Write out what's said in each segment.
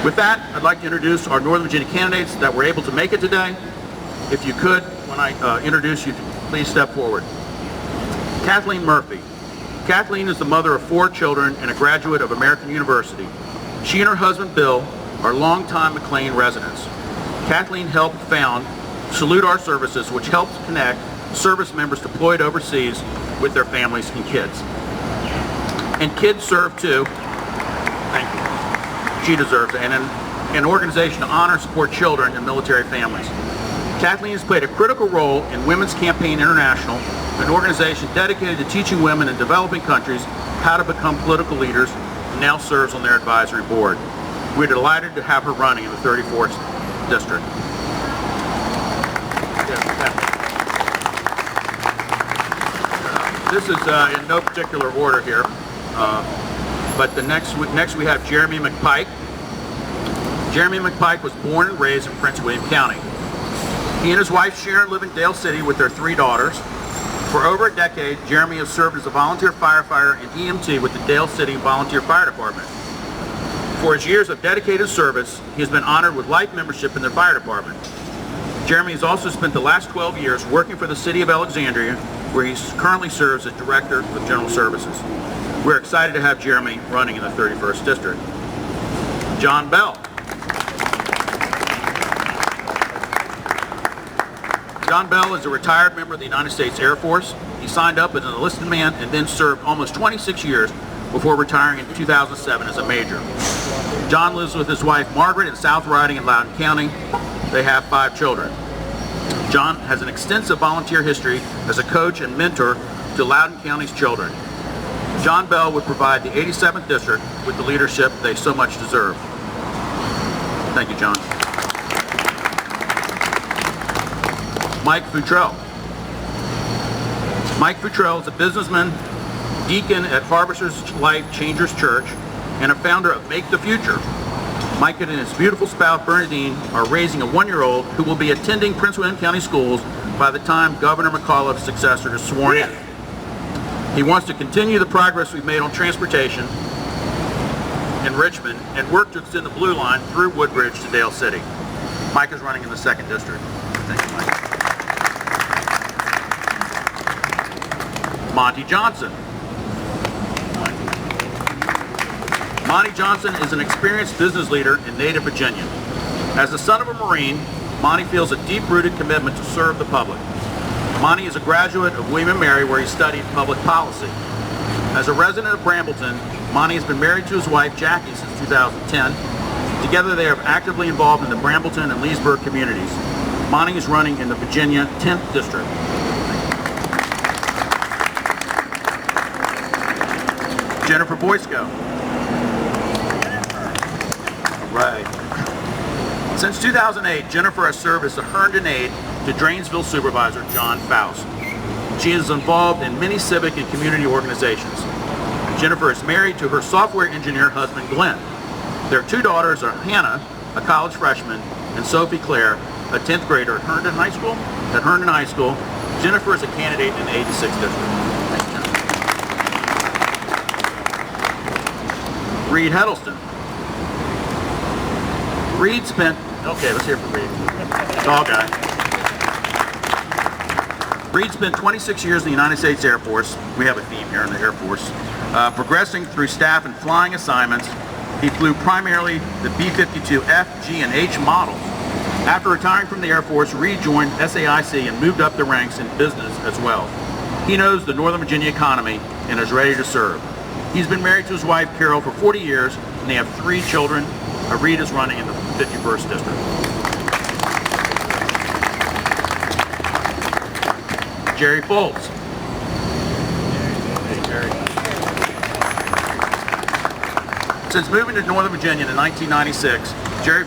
With that, I'd like to introduce our Northern Virginia candidates that were able to make it today. If you could, when I introduce you, please step forward. Kathleen Murphy. Kathleen is the mother of 4 children and a graduate of American University. She and her husband Bill are longtime McLean residents. Kathleen helped found Salute Our Services, which helps connect service members deployed overseas with their families and kids. And Kids Serve Too. Thank you. She deserves it. And an organization to honor and support children and military families. Kathleen has played a critical role in Women's Campaign International, an organization dedicated to teaching women in developing countries how to become political leaders, and now serves on their advisory board. We're delighted to have her running in the 34th District. This is in no particular order here, but next we have Jeremy McPike. Jeremy McPike was born and raised in Prince William County. He and his wife Sharon live in Dale City with their 3 daughters. For over a decade, Jeremy has served as a volunteer firefighter and EMT with the Dale City Volunteer Fire Department. For his years of dedicated service, he has been honored with life membership in their fire department. Jeremy has also spent the last 12 years working for the City of Alexandria, where he currently serves as Director of General Services. We're excited to have Jeremy running in the 31st District. John Bell. John Bell is a retired member of the United States Air Force. He signed up as an enlisted man and then served almost 26 years before retiring in 2007 as a major. John lives with his wife Margaret in South Riding in Loudoun County. They have 5 children. John has an extensive volunteer history as a coach and mentor to Loudoun County's children. John Bell would provide the 87th District with the leadership they so much deserve. Thank you, John. Mike Futrell. Mike Futrell is a businessman, deacon at Harvester's Life Changers Church, and a founder of Make the Future. Mike and his beautiful spouse Bernadine are raising a 1-year-old who will be attending Prince William County schools by the time Governor McAuliffe's successor is sworn in. He wants to continue the progress we've made on transportation in Richmond and work to extend the Blue Line through Woodbridge to Dale City. Mike is running in the 2nd District. Thank you, Mike. Monte Johnson. Monte Johnson is an experienced business leader in native Virginia. As the son of a Marine, Monte feels a deep-rooted commitment to serve the public. Monte is a graduate of William & Mary, where he studied public policy. As a resident of Brambleton, Monte has been married to his wife Jackie since 2010. Together they are actively involved in the Brambleton and Leesburg communities. Monte is running in the Virginia 10th District. Jennifer Boysko. Right. Since 2008, Jennifer has served as the Herndon aide to Drainsville Supervisor John Faust. She is involved in many civic and community organizations. Jennifer is married to her software engineer husband Glenn. Their 2 daughters are Hannah, a college freshman, and Sophie Claire, a 10th grader at Herndon High School. Jennifer is a candidate in the 86th District. Reed Heddleston. Reed spent, okay, let's hear from Reed. Tall guy. Reed spent 26 years in the United States Air Force. We have a theme here in the Air Force. Progressing through staff and flying assignments, he flew primarily the B-52 F, G, and H models. After retiring from the Air Force, Reed joined SAIC and moved up the ranks in business as well. He knows the Northern Virginia economy and is ready to serve. He's been married to his wife Carol for 40 years, and they have 3 children. Reed is running in the 51st District. Jerry Foltz. Hey, Jerry. Since moving to Northern Virginia in 1996, Jerry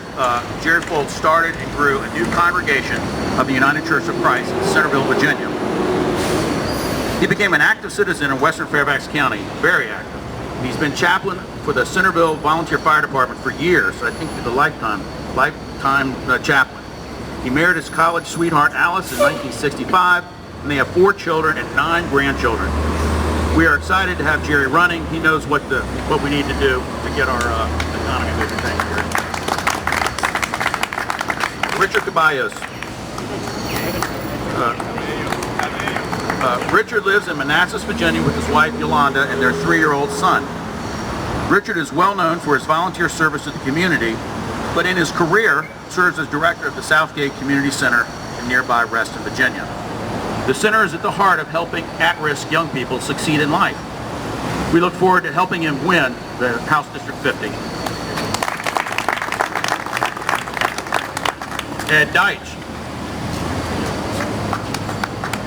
Foltz started and grew a new congregation of the United Church of Christ in Centerville, Virginia. He became an active citizen in Western Fairfax County, very active. He's been chaplain for the Centerville Volunteer Fire Department for years, I think the lifetime chaplain. He married his college sweetheart Alice in 1965, and they have 4 children and 9 grandchildren. We are excited to have Jerry running. He knows what we need to do to get our economy moving. Thank you, Jerry. Cabellos. Richard lives in Manassas, Virginia with his wife Yolanda and their 3-year-old son. Richard is well known for his volunteer service to the community, but in his career serves as director of the Southgate Community Center in nearby Reston, Virginia. The center is at the heart of helping at-risk young people succeed in life. We look forward to helping him win the House District 50. Ed Deitsch.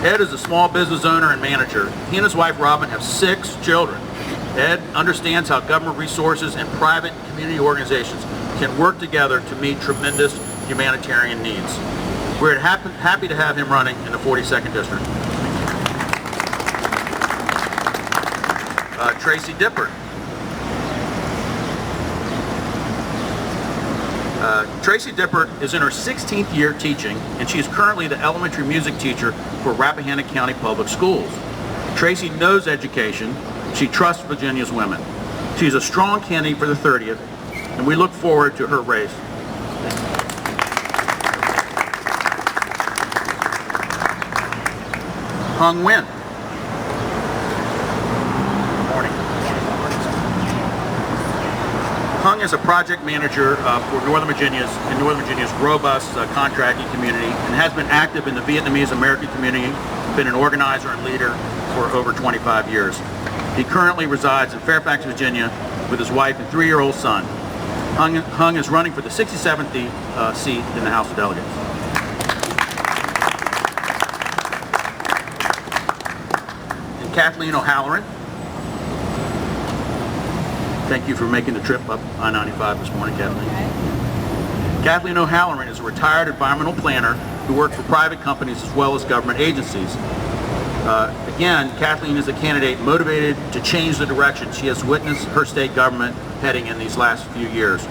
Ed is a small business owner and manager. He and his wife Robin have 6 children. Ed understands how government resources and private community organizations can work together to meet tremendous humanitarian needs. We're happy to have him running in the 42nd District. Traci Dippert. Traci Dippert is in her 16th year teaching, and she is currently the elementary music teacher for Rappahannock County Public Schools. Traci knows education. She trusts Virginia's women. She's a strong candidate for the 30th, and we look forward to her race. Nguyen. Hung is a project manager for Northern Virginia's robust contracting community and has been active in the Vietnamese American community, been an organizer and leader for over 25 years. He currently resides in Fairfax, Virginia with his wife and 3-year-old son. Hung is running for the 67th seat in the House of Delegates. And Kathleen O'Halloran. Thank you for making the trip up I-95 this morning, Kathleen. Okay. Kathleen O'Halloran is a retired environmental planner who worked for private companies as well as government agencies. Again, Kathleen is a candidate motivated to change the direction she has witnessed her state government heading in these last few years.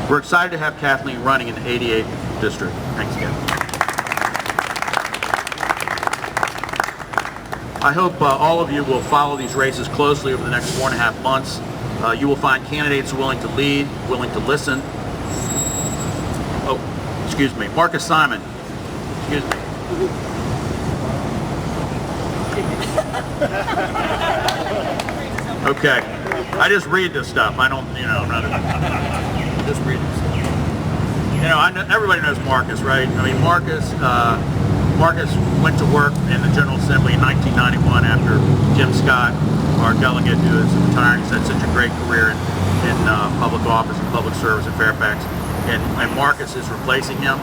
We're excited to have Kathleen running in the 88th District. Thanks again. I hope all of you will follow these races closely over the next 4.5 months. You will find candidates willing to lead, willing to listen. Oh, excuse me, Marcus Simon. Excuse me. Okay, I just read this stuff. I don't, just read this stuff. Everybody knows Marcus, right? I mean, Marcus went to work in the General Assembly in 1991 after Jim Scott, our delegate who is retiring, has had such a great career in public office and public service in Fairfax. And Marcus is replacing him.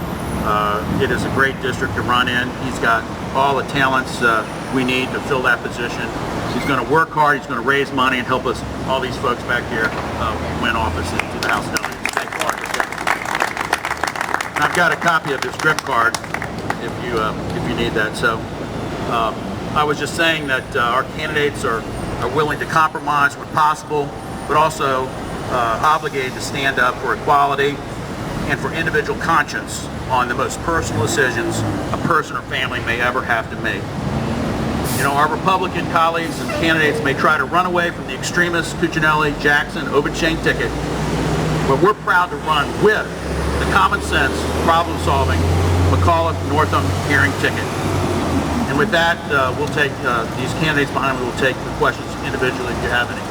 It is a great district to run in. He's got all the talents we need to fill that position. He's going to work hard, he's going to raise money and help us, all these folks back here, win office into the House of Delegates. Thank Marcus. And I've got a copy of his grip card if you need that. So I was just saying that our candidates are willing to compromise when possible, but also obligated to stand up for equality and for individual conscience on the most personal decisions a person or family may ever have to make. Our Republican colleagues and candidates may try to run away from the extremist Cuccinelli, Jackson, Obenshain ticket, but we're proud to run with the common sense, problem-solving McAuliffe, Northam, Hearing ticket. And with that, we'll take these candidates behind me. We'll take the questions individually if you have any.